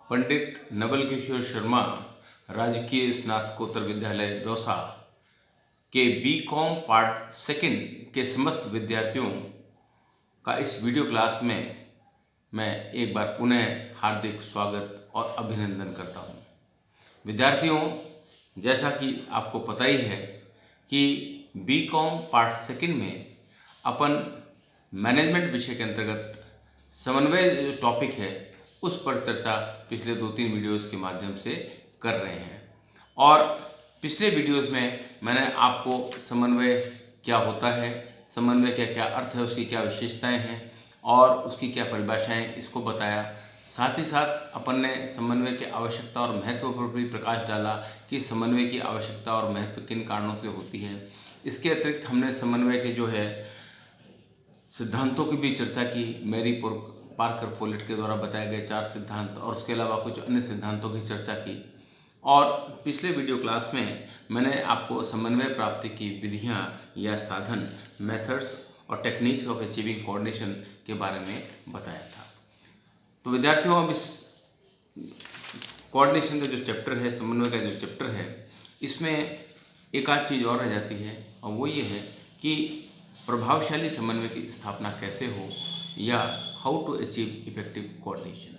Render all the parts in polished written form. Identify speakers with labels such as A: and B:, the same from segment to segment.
A: पंडित नवल किशोर शर्मा राजकीय स्नातकोत्तर विद्यालय दौसा के बीकॉम पार्ट सेकंड के समस्त विद्यार्थियों का इस वीडियो क्लास में मैं एक बार पुनः हार्दिक स्वागत और अभिनंदन करता हूं। विद्यार्थियों, जैसा कि आपको पता ही है कि बीकॉम पार्ट सेकंड में अपन मैनेजमेंट विषय के अंतर्गत समन्वय जो टॉपिक है उस पर चर्चा पिछले 2-3 वीडियोस के माध्यम से कर रहे हैं। और पिछले वीडियोस में मैंने आपको समन्वय क्या होता है, समन्वय का क्या अर्थ है, उसकी क्या विशेषताएं हैं और उसकी क्या परिभाषाएं, इसको बताया। साथ ही साथ अपन ने समन्वय की आवश्यकता और महत्व पर भी प्रकाश डाला कि समन्वय की आवश्यकता और महत्व किन कारणों से होती है। इसके अतिरिक्त हमने समन्वय के जो है सिद्धांतों की भी चर्चा की। मैरी पार्कर फोलेट के द्वारा बताए गए 4 सिद्धांत और उसके अलावा कुछ अन्य सिद्धांतों की चर्चा की। और पिछले वीडियो क्लास में मैंने आपको समन्वय प्राप्ति की विधियां या साधन, मेथड्स और टेक्निक्स ऑफ अचीविंग कोऑर्डिनेशन के बारे में बताया था। तो विद्यार्थियों, अब इस कोऑर्डिनेशन का जो चैप्टर है, समन्वय का जो चैप्टर है, इसमें एक आध चीज़ और रह जाती है और वो ये है कि प्रभावशाली समन्वय की स्थापना कैसे हो या how to achieve effective coordination.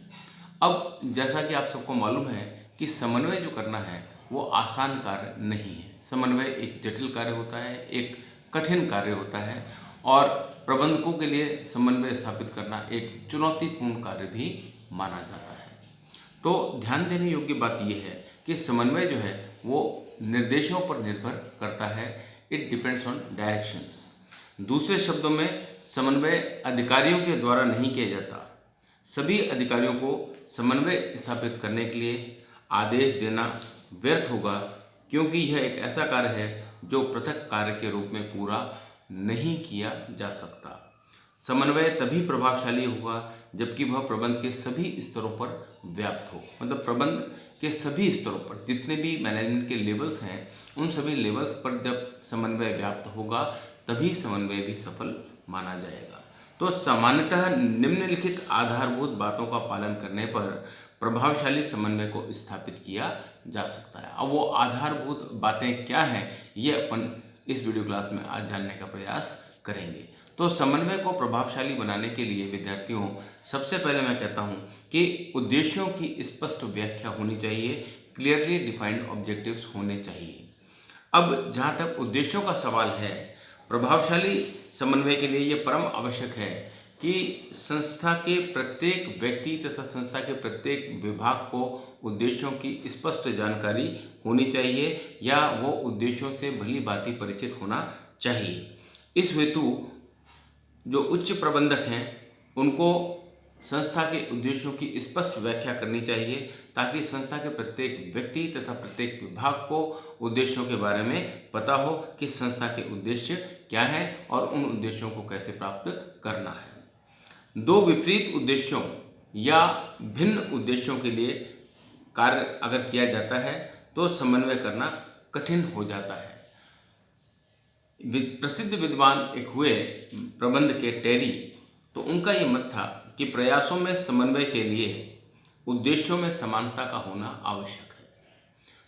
A: अब जैसा कि आप सबको मालूम है कि समन्वय जो करना है वो आसान कार्य नहीं है। समन्वय एक जटिल कार्य होता है, एक कठिन कार्य होता है और प्रबंधकों के लिए समन्वय स्थापित करना एक चुनौतीपूर्ण कार्य भी माना जाता है। तो ध्यान देने योग्य बात यह है कि समन्वय जो है वो निर्देशों पर निर्भर करता है। It depends on directions. दूसरे शब्दों में, समन्वय अधिकारियों के द्वारा नहीं किया जाता। सभी अधिकारियों को समन्वय स्थापित करने के लिए आदेश देना व्यर्थ होगा, क्योंकि यह एक ऐसा कार्य है जो पृथक कार्य के रूप में पूरा नहीं किया जा सकता। समन्वय तभी प्रभावशाली होगा जबकि वह प्रबंध के सभी स्तरों पर व्याप्त हो। मतलब प्रबंध के सभी स्तरों पर, जितने भी मैनेजमेंट के लेवल्स हैं, उन सभी लेवल्स पर जब समन्वय व्याप्त होगा तभी समन्वय भी सफल माना जाएगा। तो सामान्यतः निम्नलिखित आधारभूत बातों का पालन करने पर प्रभावशाली समन्वय को स्थापित किया जा सकता है। अब वो आधारभूत बातें क्या हैं, ये अपन इस वीडियो क्लास में आज जानने का प्रयास करेंगे। तो समन्वय को प्रभावशाली बनाने के लिए विद्यार्थियों, सबसे पहले मैं कहता हूँ कि उद्देश्यों की स्पष्ट व्याख्या होनी चाहिए, क्लियरली डिफाइंड ऑब्जेक्टिव्स होने चाहिए। अब जहाँ तक उद्देश्यों का सवाल है, प्रभावशाली समन्वय के लिए ये परम आवश्यक है कि संस्था के प्रत्येक व्यक्ति तथा संस्था के प्रत्येक विभाग को उद्देश्यों की स्पष्ट जानकारी होनी चाहिए या वो उद्देश्यों से भली भांति परिचित होना चाहिए। इस हेतु जो उच्च प्रबंधक हैं उनको संस्था के उद्देश्यों की स्पष्ट व्याख्या करनी चाहिए, ताकि संस्था के प्रत्येक व्यक्ति तथा प्रत्येक विभाग को उद्देश्यों के बारे में पता हो कि संस्था के उद्देश्य क्या हैं और उन उद्देश्यों को कैसे प्राप्त करना है। दो विपरीत उद्देश्यों या भिन्न उद्देश्यों के लिए कार्य अगर किया जाता है तो समन्वय करना कठिन हो जाता है। प्रसिद्ध विद्वान एक हुए प्रबंध के टेरी, तो उनका ये मत था कि प्रयासों में समन्वय के लिए उद्देश्यों में समानता का होना आवश्यक है।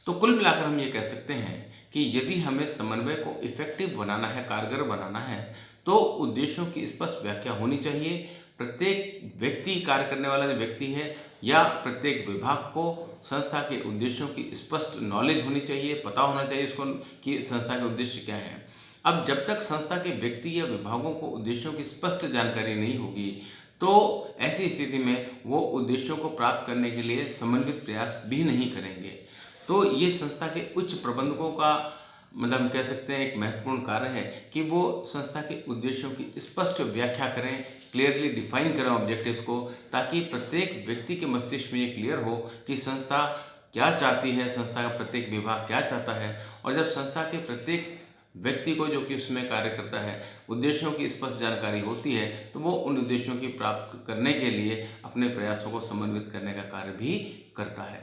A: तो कुल मिलाकर हम ये कह सकते हैं कि यदि हमें समन्वय को इफेक्टिव बनाना है, कारगर बनाना है, तो उद्देश्यों की स्पष्ट व्याख्या होनी चाहिए। प्रत्येक व्यक्ति, कार्य करने वाला जो व्यक्ति है या प्रत्येक विभाग को संस्था के उद्देश्यों की स्पष्ट नॉलेज होनी चाहिए, पता होना चाहिए उसको कि संस्था के उद्देश्य क्या है। अब जब तक संस्था के व्यक्ति या विभागों को उद्देश्यों की स्पष्ट जानकारी नहीं होगी तो ऐसी स्थिति में वो उद्देश्यों को प्राप्त करने के लिए समन्वित प्रयास भी नहीं करेंगे। तो ये संस्था के उच्च प्रबंधकों का मतलब हम कह सकते हैं एक महत्वपूर्ण कार्य है कि वो संस्था के उद्देश्यों की स्पष्ट व्याख्या करें, क्लियरली डिफाइन करें ऑब्जेक्टिव्स को, ताकि प्रत्येक व्यक्ति के मस्तिष्क में ये क्लियर हो कि संस्था क्या चाहती है, संस्था का प्रत्येक विभाग क्या चाहता है। और जब संस्था के प्रत्येक व्यक्ति को, जो कि उसमें कार्य करता है, उद्देश्यों की स्पष्ट जानकारी होती है तो वो उन उद्देश्यों की प्राप्त करने के लिए अपने प्रयासों को समन्वित करने का कार्य भी करता है।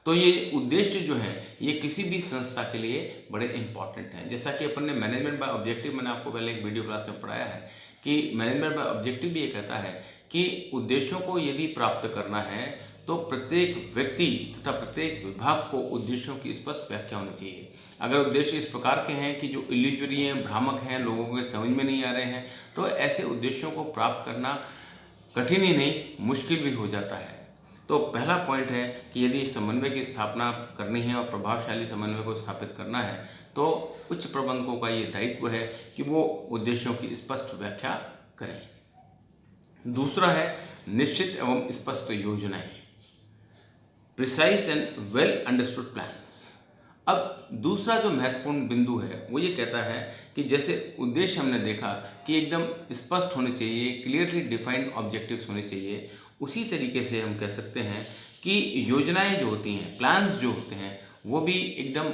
A: तो ये उद्देश्य जो है ये किसी भी संस्था के लिए बड़े इंपॉर्टेंट हैं। जैसा कि अपन ने मैनेजमेंट बाय ऑब्जेक्टिव, मैंने आपको पहले एक वीडियो क्लास में पढ़ाया है कि मैनेजमेंट बाय ऑब्जेक्टिव भी ये कहता है कि उद्देश्यों को यदि प्राप्त करना है तो प्रत्येक व्यक्ति तथा प्रत्येक विभाग को उद्देश्यों की स्पष्ट व्याख्या होनी चाहिए। अगर उद्देश्य इस प्रकार के हैं कि जो इल्यूजरी हैं, भ्रामक हैं, लोगों को समझ में नहीं आ रहे हैं, तो ऐसे उद्देश्यों को प्राप्त करना कठिन ही नहीं, मुश्किल भी हो जाता है। तो पहला पॉइंट है कि यदि समन्वय की स्थापना करनी है और प्रभावशाली समन्वय को स्थापित करना है, तो उच्च प्रबंधकों का ये दायित्व है कि वो उद्देश्यों की स्पष्ट व्याख्या करें। दूसरा है निश्चित एवं स्पष्ट योजनाएं, precise and well understood plans. अब दूसरा जो महत्वपूर्ण बिंदु है वो ये कहता है कि जैसे उद्देश्य हमने देखा कि एकदम स्पष्ट होने चाहिए, क्लियरली डिफाइंड ऑब्जेक्टिव्स होने चाहिए, उसी तरीके से हम कह सकते हैं कि योजनाएं जो होती हैं, प्लान्स जो होते हैं, वो भी एकदम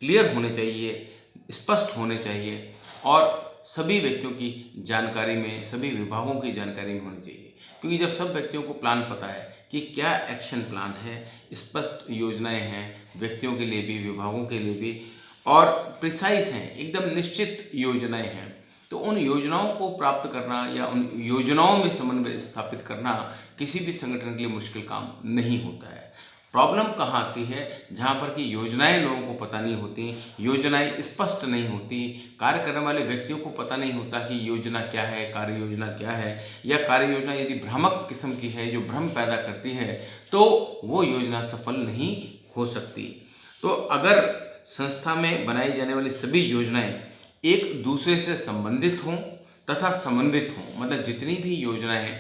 A: क्लियर होने चाहिए, स्पष्ट होने चाहिए और सभी व्यक्तियों की जानकारी में, सभी विभागों की जानकारी में होनी चाहिए। क्योंकि जब सब व्यक्तियों को प्लान पता है कि क्या एक्शन प्लान है, स्पष्ट योजनाएं हैं व्यक्तियों के लिए भी, विभागों के लिए भी, और प्रिसाइज हैं, एकदम निश्चित योजनाएं हैं, तो उन योजनाओं को प्राप्त करना या उन योजनाओं में समन्वय स्थापित करना किसी भी संगठन के लिए मुश्किल काम नहीं होता है। प्रॉब्लम कहाँ आती है? जहाँ पर कि योजनाएं लोगों को पता नहीं होती, योजनाएं स्पष्ट नहीं होती, कार्य करने वाले व्यक्तियों को पता नहीं होता कि योजना क्या है, कार्य योजना क्या है, या कार्य योजना यदि भ्रामक किस्म की है जो भ्रम पैदा करती है तो वो योजना सफल नहीं हो सकती। तो अगर संस्था में बनाई जाने वाली सभी योजनाएं एक दूसरे से संबंधित हों तथा समन्वित हों, मतलब जितनी भी योजनाएं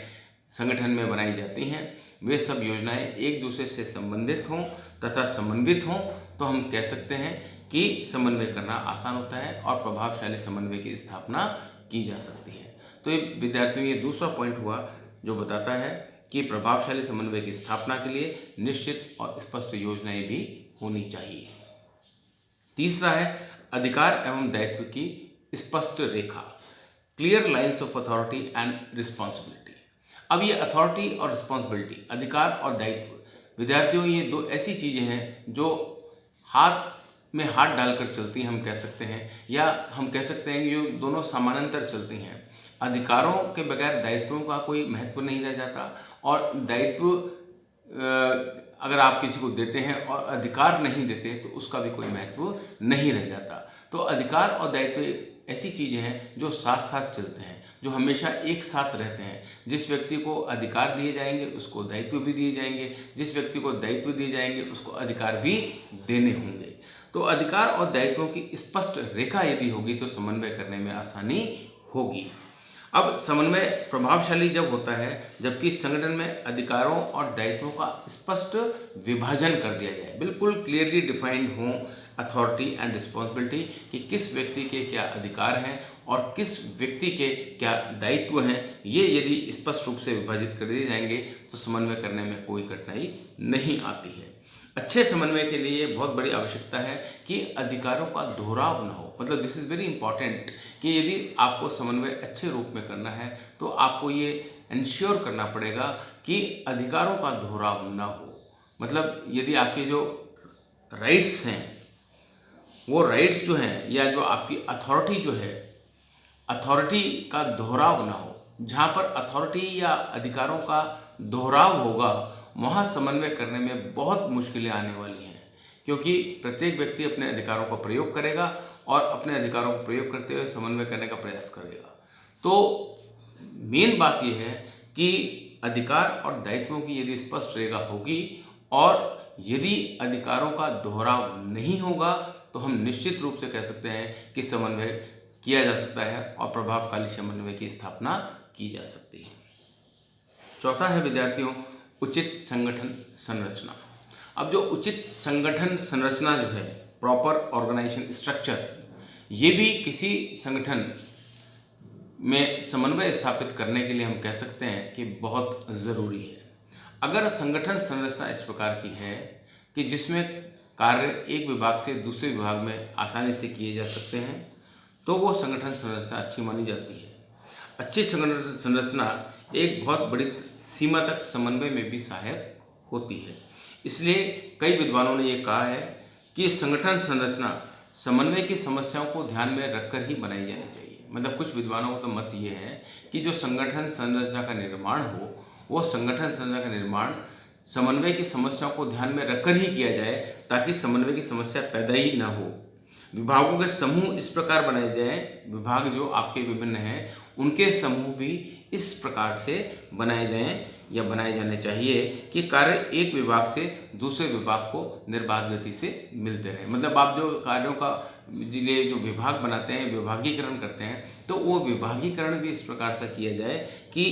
A: संगठन में बनाई जाती हैं वे सब योजनाएं एक दूसरे से संबंधित हों तथा समन्वित हों, तो हम कह सकते हैं कि समन्वय करना आसान होता है और प्रभावशाली समन्वय की स्थापना की जा सकती है। तो ये विद्यार्थियों, ये दूसरा पॉइंट हुआ जो बताता है कि प्रभावशाली समन्वय की स्थापना के लिए निश्चित और स्पष्ट योजनाएं भी होनी चाहिए। तीसरा है अधिकार एवं दायित्व की स्पष्ट रेखा, clear lines of authority and responsibility. अब ये अथॉरिटी और रिस्पॉन्सिबिलिटी, अधिकार और दायित्व, विद्यार्थियों ये दो ऐसी चीज़ें हैं जो हाथ में हाथ डालकर चलती हैं, हम कह सकते हैं, या हम कह सकते हैं कि जो दोनों समानांतर चलती हैं। अधिकारों के बगैर दायित्वों का कोई महत्व नहीं रह जाता, और दायित्व अगर आप किसी को देते हैं और अधिकार नहीं देते तो उसका भी कोई महत्व नहीं रह जाता। तो अधिकार और दायित्व ऐसी चीज़ें हैं जो साथ साथ चलते हैं, जो हमेशा एक साथ रहते हैं। जिस व्यक्ति को अधिकार दिए जाएंगे उसको दायित्व भी दिए जाएंगे, जिस व्यक्ति को दायित्व दिए जाएंगे उसको अधिकार भी देने होंगे। तो अधिकार और दायित्वों की स्पष्ट रेखा यदि होगी तो समन्वय करने में आसानी होगी। अब समन्वय प्रभावशाली जब होता है जबकि संगठन में अधिकारों और दायित्वों का स्पष्ट विभाजन कर दिया जाए, बिल्कुल क्लियरली डिफाइंड हो अथॉरिटी एंड रिस्पॉन्सिबिलिटी कि किस व्यक्ति के क्या अधिकार हैं और किस व्यक्ति के क्या दायित्व हैं। ये यदि स्पष्ट रूप से विभाजित कर दिए जाएंगे तो समन्वय करने में कोई कठिनाई नहीं आती है। अच्छे समन्वय के लिए बहुत बड़ी आवश्यकता है कि अधिकारों का दोहराव न हो, मतलब दिस इज़ वेरी इंपॉर्टेंट कि यदि आपको समन्वय अच्छे रूप में करना है तो आपको ये इंश्योर करना पड़ेगा कि अधिकारों का दोहराव न हो। मतलब यदि आपके जो राइट्स हैं वो राइट्स जो हैं या जो आपकी अथॉरिटी जो है, अथॉरिटी का दोहराव ना हो। जहाँ पर अथॉरिटी या अधिकारों का दोहराव होगा वहाँ समन्वय करने में बहुत मुश्किलें आने वाली हैं, क्योंकि प्रत्येक व्यक्ति अपने अधिकारों का प्रयोग करेगा और अपने अधिकारों को प्रयोग करते हुए समन्वय करने का प्रयास करेगा। तो मेन बात यह है कि अधिकार और दायित्वों की यदि स्पष्ट रेखा होगी और यदि अधिकारों का दोहराव नहीं होगा तो हम निश्चित रूप से कह सकते हैं कि समन्वय किया जा सकता है और प्रभावशाली समन्वय की स्थापना की जा सकती है। चौथा है विद्यार्थियों उचित संगठन संरचना। अब जो उचित संगठन संरचना जो है, प्रॉपर ऑर्गेनाइजेशन स्ट्रक्चर, ये भी किसी संगठन में समन्वय स्थापित करने के लिए हम कह सकते हैं कि बहुत ज़रूरी है। अगर संगठन संरचना इस प्रकार की है कि जिसमें कार्य एक विभाग से दूसरे विभाग में आसानी से किए जा सकते हैं तो वो संगठन संरचना अच्छी मानी जाती है। अच्छी संगठन संरचना एक बहुत बड़ी सीमा तक समन्वय में भी सहायक होती है। इसलिए कई विद्वानों ने ये कहा है कि संगठन संरचना समन्वय की समस्याओं को ध्यान में रखकर ही बनाई जानी चाहिए। मतलब कुछ विद्वानों का तो मत ये है कि जो संगठन संरचना का निर्माण हो वो संगठन संरचना का निर्माण समन्वय की समस्याओं को ध्यान में रखकर ही किया जाए ताकि समन्वय की समस्या पैदा ही न हो। विभागों के समूह इस प्रकार बनाए जाएं, विभाग जो आपके विभिन्न हैं उनके समूह भी इस प्रकार से बनाए जाएं या बनाए जाने चाहिए कि कार्य एक विभाग से दूसरे विभाग को निर्बाध गति से मिलते रहे। मतलब आप जो कार्यों का लिए जो विभाग बनाते हैं, विभागीकरण करते हैं, तो वो विभागीकरण भी इस प्रकार से किया जाए कि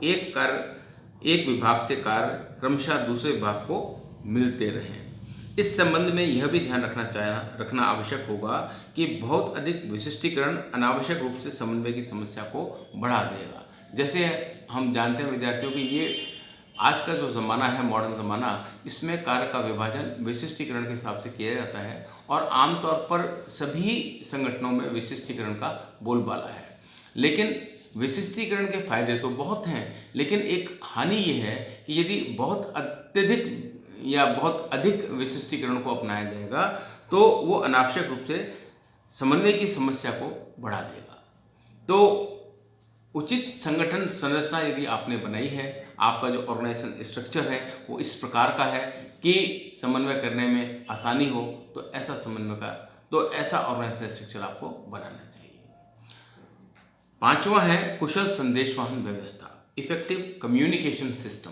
A: एक कार्य एक विभाग से कार्य क्रमशः दूसरे विभाग को मिलते रहें। इस संबंध में यह भी ध्यान रखना आवश्यक होगा कि बहुत अधिक विशिष्टीकरण अनावश्यक रूप से समन्वय की समस्या को बढ़ा देगा। जैसे हम जानते हैं विद्यार्थियों कि ये आज का जो ज़माना है, मॉडर्न ज़माना, इसमें कार्य का विभाजन विशिष्टीकरण के हिसाब से किया जाता है और आमतौर पर सभी संगठनों में विशिष्टीकरण का बोलबाला है। लेकिन विशिष्टीकरण के फायदे तो बहुत हैं, लेकिन एक हानि ये है कि यदि बहुत अत्यधिक या बहुत अधिक विशिष्टीकरण को अपनाया जाएगा तो वो अनावश्यक रूप से समन्वय की समस्या को बढ़ा देगा। तो उचित संगठन संरचना यदि आपने बनाई है, आपका जो ऑर्गेनाइजेशन स्ट्रक्चर है वो इस प्रकार का है कि समन्वय करने में आसानी हो, तो ऐसा ऑर्गेनाइजेशन स्ट्रक्चर आपको बनाना चाहिए। पांचवा है कुशल संदेशवहन व्यवस्था, इफेक्टिव कम्युनिकेशन सिस्टम।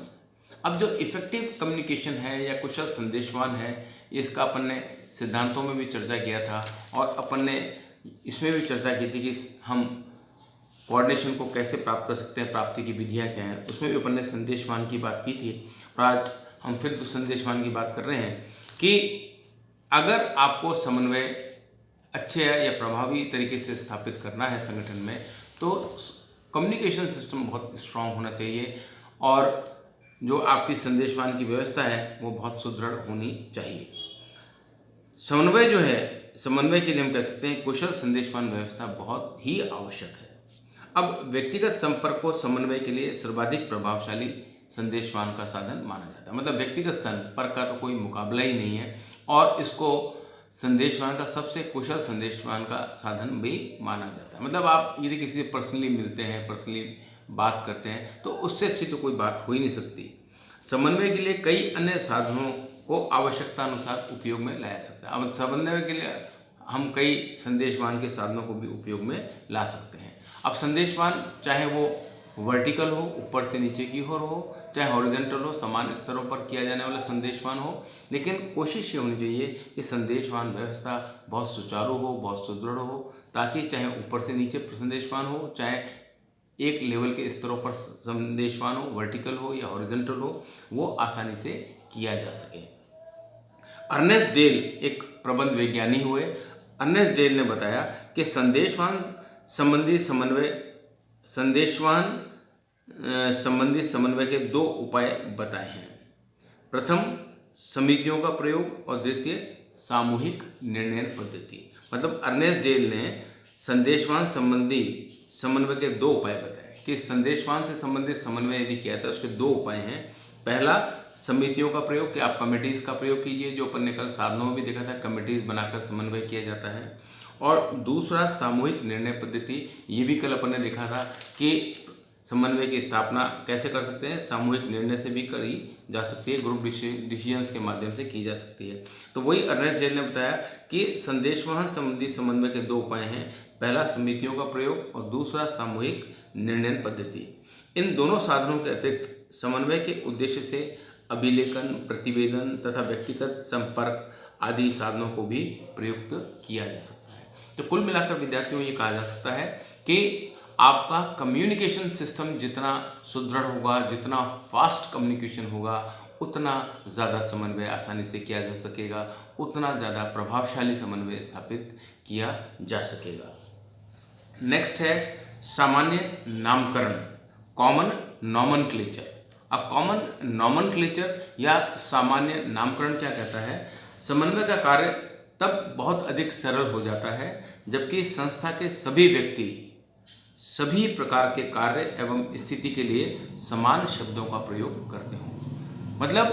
A: अब जो इफेक्टिव कम्युनिकेशन है या कुशल संदेशवहन है, इसका अपन ने सिद्धांतों में भी चर्चा किया था और अपन ने इसमें भी चर्चा की थी कि हम कोऑर्डिनेशन को कैसे प्राप्त कर सकते हैं, प्राप्ति की विधियां क्या हैं, उसमें भी अपन ने संदेशवहन की बात की थी। और आज हम फिर तो संदेशवहन की बात कर रहे हैं कि अगर आपको समन्वय अच्छे या प्रभावी तरीके से स्थापित करना है संगठन में, तो कम्युनिकेशन सिस्टम बहुत स्ट्रांग होना चाहिए और जो आपकी संदेशवहन की व्यवस्था है वो बहुत सुदृढ़ होनी चाहिए। समन्वय जो है, समन्वय के लिए हम कह सकते हैं कुशल संदेशवहन व्यवस्था बहुत ही आवश्यक है। अब व्यक्तिगत संपर्क को समन्वय के लिए सर्वाधिक प्रभावशाली संदेशवहन का साधन माना जाता है। मतलब व्यक्तिगत संपर्क का तो कोई मुकाबला ही नहीं है और इसको संदेशवहन का सबसे कुशल संदेशवहन का साधन भी माना जाता है। मतलब आप यदि किसी से पर्सनली मिलते हैं, पर्सनली बात करते हैं, तो उससे अच्छी तो कोई बात हो ही नहीं सकती। समन्वय के लिए कई अन्य साधनों को आवश्यकता अनुसार उपयोग में लाया सकता है। अब समन्वय के लिए हम कई संदेशवहन के साधनों को भी उपयोग में ला सकते हैं। अब संदेशवहन चाहे वो वर्टिकल हो, ऊपर से नीचे की ओर हो, चाहे हॉरिजॉन्टल हो, समान स्तरों पर किया जाने वाला संदेशवहन हो, लेकिन कोशिश ये होनी चाहिए कि संदेशवहन व्यवस्था बहुत सुचारू हो, बहुत सुदृढ़ हो, ताकि चाहे ऊपर से नीचे संदेशवहन हो, चाहे एक लेवल के स्तरों पर संदेशवहन हो, वर्टिकल हो या हॉरिजॉन्टल हो, वो आसानी से किया जा सके। अर्नेस्ट डेल एक प्रबंध विज्ञानी हुए। अर्नेस्ट डेल ने बताया कि संदेशवहन संबंधी समन्वय के दो उपाय बताए हैं। प्रथम समितियों का प्रयोग और द्वितीय सामूहिक निर्णय पद्धति। मतलब अर्नेस्ट डेल ने संदेशवहन संबंधी समन्वय के दो उपाय बताए कि संदेशवहन से संबंधित समन्वय यदि किया था उसके दो उपाय हैं। पहला समितियों का प्रयोग, कि आप कमिटीज़ का प्रयोग कीजिए, जो अपन ने कल साधनों में भी देखा था, कमिटीज़ बनाकर समन्वय किया जाता है। और दूसरा सामूहिक निर्णय पद्धति, ये भी कल अपन ने देखा था कि समन्वय की स्थापना कैसे कर सकते हैं, सामूहिक निर्णय से भी करी जा सकती है, ग्रुप डिसीजंस के माध्यम से की जा सकती है। तो वही अर्नेस्ट डेल ने बताया कि संदेशवहन संबंधी समन्वय के दो उपाय हैं, पहला समितियों का प्रयोग और दूसरा सामूहिक निर्णय पद्धति। इन दोनों साधनों के अतिरिक्त समन्वय के उद्देश्य से अभिलेखन, प्रतिवेदन तथा व्यक्तिगत संपर्क आदि साधनों को भी प्रयुक्त किया जा सकता है। तो कुल मिलाकर विद्यार्थियों ये कहा जा सकता है कि आपका कम्युनिकेशन सिस्टम जितना सुदृढ़ होगा, जितना फास्ट कम्युनिकेशन होगा, उतना ज़्यादा समन्वय आसानी से किया जा सकेगा, उतना ज़्यादा प्रभावशाली समन्वय स्थापित किया जा सकेगा। नेक्स्ट है सामान्य नामकरण, कॉमन नॉमनक्लेचर। अब कॉमन नॉमनक्लेचर या सामान्य नामकरण क्या कहता है? समन्वय का कार्य तब बहुत अधिक सरल हो जाता है जबकि संस्था के सभी व्यक्ति सभी प्रकार के कार्य एवं स्थिति के लिए समान शब्दों का प्रयोग करते हों। मतलब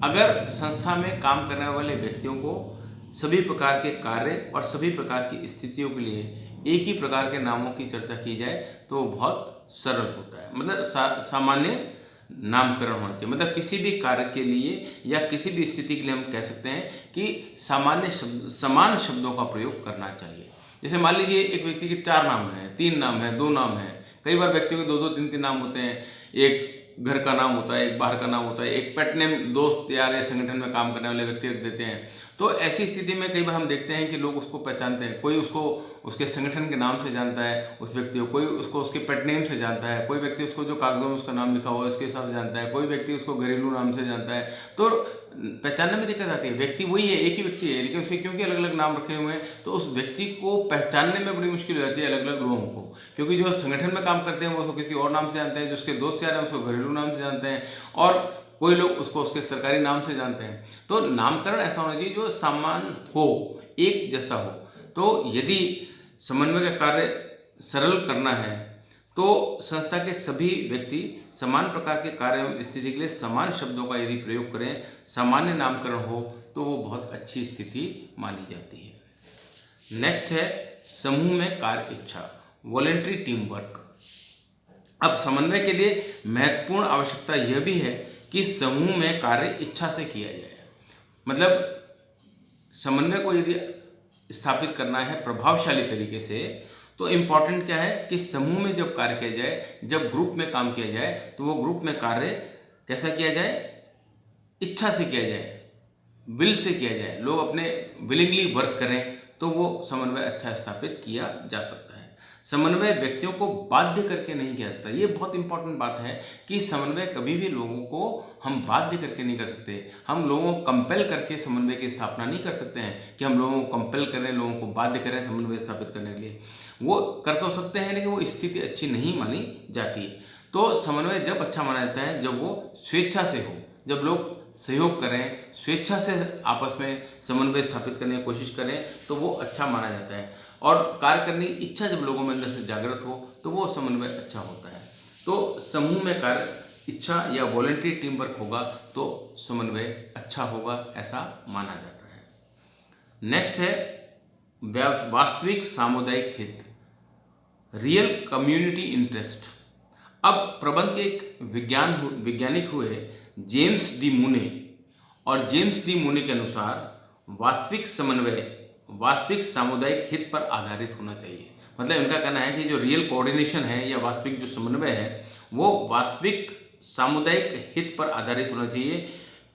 A: अगर संस्था में काम करने वाले व्यक्तियों को सभी प्रकार के कार्य और सभी प्रकार की स्थितियों के लिए एक ही प्रकार के नामों की चर्चा की जाए तो बहुत सरल होता है। मतलब सामान्य नामकरण होना चाहिए। मतलब किसी भी कार्य के लिए या किसी भी स्थिति के लिए हम कह सकते हैं कि समान शब्दों का प्रयोग करना चाहिए। जैसे मान लीजिए एक व्यक्ति के 4 नाम हैं, 3 नाम हैं, 2 नाम हैं। कई बार व्यक्तियों के 2-2, 3-3 नाम होते हैं। एक घर का नाम होता है, एक बाहर का नाम होता है, एक पेट नेम दोस्त यार या संगठन में काम करने वाले व्यक्ति रख देते हैं। तो ऐसी स्थिति में कई बार हम देखते हैं कि लोग उसको पहचानते हैं। कोई उसको उसके संगठन के नाम से जानता है उस व्यक्ति को, कोई उसको उसके पेट नेम से जानता है, कोई व्यक्ति उसको जो कागजों में उसका नाम लिखा हुआ है उसके हिसाब से जानता है, कोई व्यक्ति उसको घरेलू नाम से जानता है। तो पहचानने में दिक्कत आती है। व्यक्ति वही है, एक ही व्यक्ति है, लेकिन उसके क्योंकि अलग अलग नाम रखे हुए हैं तो उस व्यक्ति को पहचानने में बड़ी मुश्किल हो जाती है अलग अलग लोगों को। क्योंकि जो संगठन में काम करते हैं वो उसको किसी और नाम से जानते हैं, जो उसके दोस्त यार हैं उसको घरेलू नाम से जानते हैं, और कोई लोग उसको उसके सरकारी नाम से जानते हैं। तो नामकरण ऐसा होना चाहिए जो समान हो, एक जैसा हो। तो यदि समन्वय का कार्य सरल करना है तो संस्था के सभी व्यक्ति समान प्रकार के कार्य एवं स्थिति के लिए समान शब्दों का यदि प्रयोग करें, सामान्य नामकरण हो, तो वो बहुत अच्छी स्थिति मानी जाती है। नेक्स्ट है समूह में कार्य इच्छा, वॉलेंट्री टीम वर्क। अब समन्वय के लिए महत्वपूर्ण आवश्यकता यह भी है कि समूह में कार्य इच्छा से किया जाए। मतलब समन्वय को यदि स्थापित करना है प्रभावशाली तरीके से, तो इम्पॉर्टेंट क्या है कि समूह में जब कार्य किया जाए, जब ग्रुप में काम किया जाए, तो वो ग्रुप में कार्य कैसा किया जाए, इच्छा से किया जाए, विल से किया जाए। लोग अपने विलिंगली वर्क करें तो वो समन्वय अच्छा स्थापित किया जा सकता है। समन्वय व्यक्तियों को बाध्य करके नहीं किया जाता। ये बहुत इंपॉर्टेंट बात है कि समन्वय कभी भी लोगों को हम बाध्य करके नहीं कर सकते। हम लोगों को कंपेल करके समन्वय की स्थापना नहीं कर सकते हैं कि हम लोगों को कंपेल करें, लोगों को बाध्य करें समन्वय स्थापित करने के लिए। वो कर तो सकते हैं, लेकिन वो स्थिति अच्छी नहीं मानी जाती है। तो समन्वय जब अच्छा माना जाता है जब वो स्वेच्छा से हो, जब लोग सहयोग करें, स्वेच्छा से आपस में समन्वय स्थापित करने की कोशिश करें, तो वो अच्छा माना जाता है। और कार्य करने की इच्छा जब लोगों में अंदर से जागृत हो तो वो समन्वय अच्छा होता है। तो समूह में कार्य इच्छा या वॉलंटरी टीम वर्क होगा तो समन्वय अच्छा होगा, ऐसा माना जाता है। नेक्स्ट है वास्तविक सामुदायिक हित, रियल कम्युनिटी इंटरेस्ट। अब प्रबंध के एक वैज्ञानिक हुए जेम्स डी मूने, और जेम्स डी मूने के अनुसार वास्तविक समन्वय वास्तविक सामुदायिक हित पर आधारित होना चाहिए। मतलब इनका कहना है कि जो रियल कोऑर्डिनेशन है या वास्तविक जो समन्वय है वो वास्तविक सामुदायिक हित पर आधारित होना चाहिए।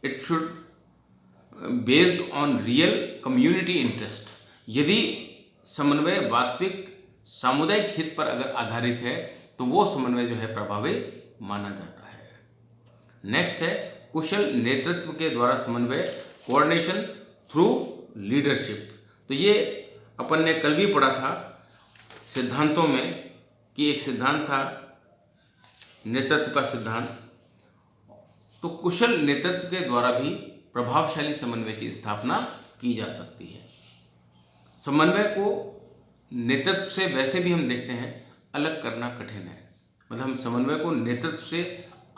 A: It should based on real community interest. यदि समन्वय वास्तविक सामुदायिक हित पर अगर आधारित है तो वो समन्वय जो है प्रभावी माना जाता है। नेक्स्ट है कुशल नेतृत्व के द्वारा समन्वय, कोऑर्डिनेशन थ्रू लीडरशिप। तो ये अपन ने कल भी पढ़ा था सिद्धांतों में कि एक सिद्धांत था नेतृत्व का सिद्धांत। तो कुशल नेतृत्व के द्वारा भी प्रभावशाली समन्वय की स्थापना की जा सकती है। समन्वय को नेतृत्व से वैसे भी हम देखते हैं अलग करना कठिन है। मतलब हम समन्वय को नेतृत्व से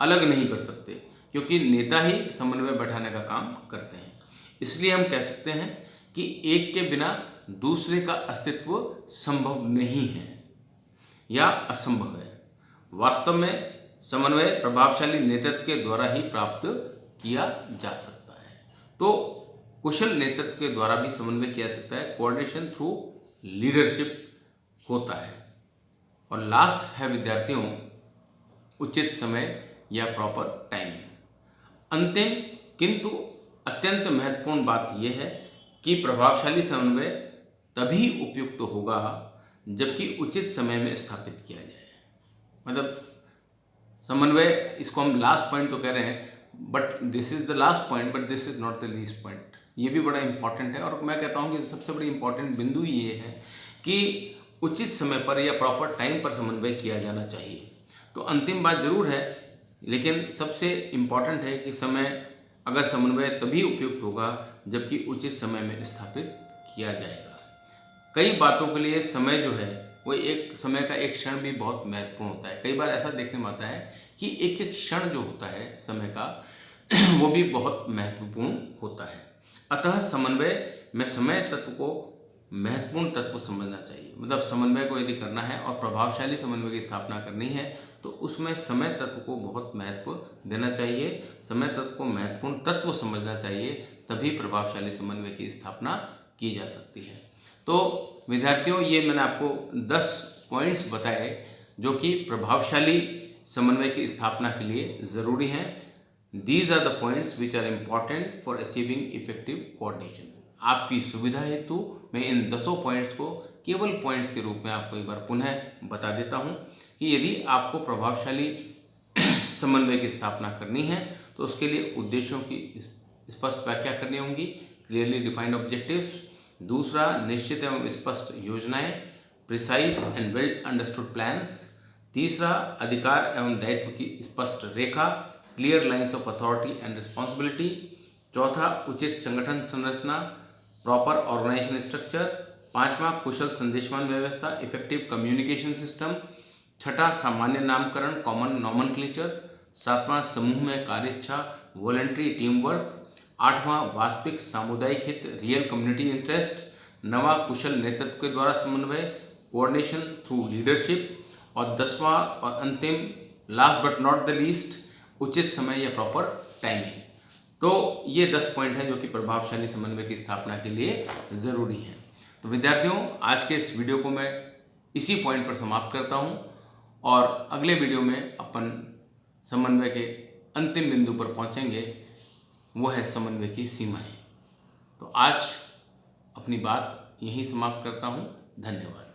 A: अलग नहीं कर सकते क्योंकि नेता ही समन्वय बैठाने का काम करते हैं। इसलिए हम कह सकते हैं कि एक के बिना दूसरे का अस्तित्व संभव नहीं है या असंभव है। वास्तव में समन्वय प्रभावशाली नेतृत्व के द्वारा ही प्राप्त किया जा सकता है। तो कुशल नेतृत्व के द्वारा भी समन्वय किया जा सकता है, कोऑर्डिनेशन थ्रू लीडरशिप होता है। और लास्ट है विद्यार्थियों उचित समय या प्रॉपर टाइमिंग। अंतिम किंतु अत्यंत महत्वपूर्ण बात यह है कि प्रभावशाली समन्वय तभी उपयुक्त होगा जबकि उचित समय में स्थापित किया जाए। मतलब समन्वय, इसको हम लास्ट पॉइंट तो कह रहे हैं, but this is the last point, but this is not the least point. ये भी बड़ा इंपॉर्टेंट है और मैं कहता हूँ कि सबसे बड़ी इंपॉर्टेंट बिंदु ये है कि उचित समय पर या प्रॉपर टाइम पर समन्वय किया जाना चाहिए। तो अंतिम बात जरूर है, लेकिन सबसे इम्पॉर्टेंट है कि समय अगर समन्वय तभी उपयुक्त होगा जबकि उचित समय में स्थापित किया जाएगा। कई बातों के लिए समय जो है वो एक समय का एक क्षण भी बहुत महत्वपूर्ण होता है। कई बार ऐसा देखने में आता है कि एक एक क्षण जो होता है समय का वो भी बहुत महत्वपूर्ण होता है। अतः समन्वय में समय तत्व को महत्वपूर्ण तत्व समझना चाहिए। मतलब समन्वय को यदि करना है और प्रभावशाली समन्वय की स्थापना करनी है तो उसमें समय तत्व को बहुत महत्व देना चाहिए, समय तत्व को महत्वपूर्ण तत्व समझना चाहिए, तभी प्रभावशाली समन्वय की स्थापना की जा सकती है। तो विद्यार्थियों, ये मैंने आपको 10 पॉइंट्स बताए जो कि प्रभावशाली समन्वय की स्थापना के लिए ज़रूरी हैं। These are the points which are important for achieving effective coordination. आपकी सुविधा हेतु मैं इन 10 पॉइंट्स को केवल पॉइंट्स के रूप में आपको एक बार पुनः बता देता हूं कि यदि आपको प्रभावशाली समन्वय की स्थापना करनी है तो उसके लिए उद्देश्यों की स्पष्ट व्याख्या करनी होगी, क्लियरली डिफाइंड ऑब्जेक्टिव्स। दूसरा, निश्चित एवं स्पष्ट योजनाएं, precise and well understood plans. तीसरा, अधिकार एवं दायित्व की स्पष्ट रेखा, clear lines of authority and responsibility. चौथा, उचित संगठन संरचना, प्रॉपर ऑर्गेनाइजेशन स्ट्रक्चर। पांचवा, कुशल संदेशवान व्यवस्था, इफेक्टिव कम्युनिकेशन सिस्टम। छठा, सामान्य नामकरण, कॉमन नॉमनक्लेचर। सातवां, समूह में कार्यइच्छा, वॉलंटरी टीम वर्क। आठवां, वास्तविक सामुदायिक हित, रियल कम्युनिटी इंटरेस्ट। नवा, कुशल नेतृत्व के द्वारा समन्वय, कोऑर्डिनेशन थ्रू लीडरशिप। और 10वां और अंतिम, last but not the least, उचित समय या प्रॉपर टाइमिंग। तो ये 10 पॉइंट हैं जो कि प्रभावशाली समन्वय की स्थापना के लिए ज़रूरी हैं। तो विद्यार्थियों, आज के इस वीडियो को मैं इसी पॉइंट पर समाप्त करता हूं और अगले वीडियो में अपन समन्वय के अंतिम बिंदु पर पहुंचेंगे, वो है समन्वय की सीमाएं। तो आज अपनी बात यहीं समाप्त करता हूं। धन्यवाद।